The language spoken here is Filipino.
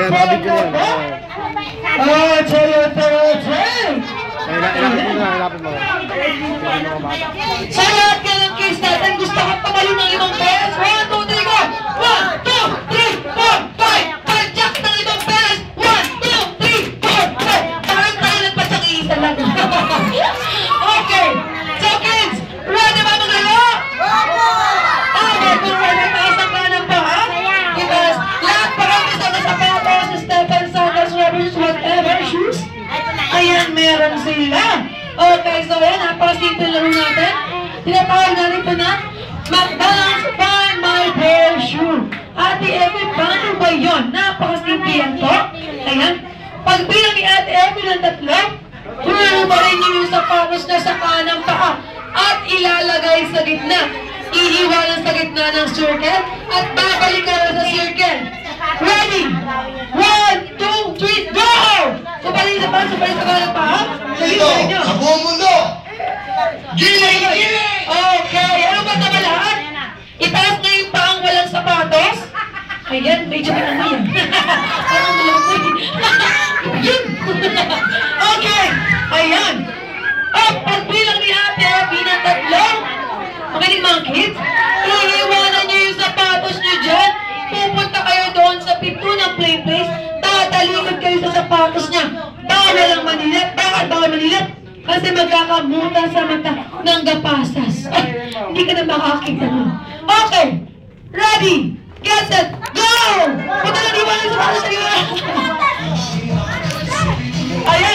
Sa lahat ka ng case natin, gusto kang pamalo ng 5 pesos. 1, 2, 3, go! 1, 2, 3, 4, 5! Pag-jack ng 5 pesos! 1, 2, 3, 4, 5! Parang tayo nagpatsang iisa lang. Okay! So kids, ready ba maglaro? Okay, kung ready, taas ang kanang paa. Because lahat pa kami sa sapatos, Stephen, sandals, rubbers, whatever, shoes. Ayan, meron sila. Okay, so yan, napaka-simple laro natin. Tinatawag na rin ito na McDonald's Find My Pair Shoe. Ate Emi, paano ba yun? Napaka-simple yan po. Ayan. Pagbilang ni Ate Emi ng 3, humirubarin niyo yung sapatos na sa kanang paa at ilalagay sa gitna. Iiwanan sa gitna ng circle at babalik ka sa circle. Ready? 1, 2, 3, go! Subalin sa kanang paa. Dito, sa buong mundo! Gilay! Okay, ano ba naman lahat? Itaas na yung paang walang sapatos. Ayan, medyo pinamay yan. Parang malamoy. Yun! Okay, ayan. Pagbilang ni Ate Abby ng 3, makinig mga kids, iiwanan nyo yung sapatos nyo dyan. Pupunta kayo doon sa pinto ng play place. Tatalikod kayo sa sapatos niya. Bawal ang manilip. Bakit bawal manilip? Kasi magkakamutan sa mata ng gapasas. Ay, hindi ka na makakita mo. Okay. Ready? Get set. Go! Punta na, di ba? Sa sapatos niya. Ayan.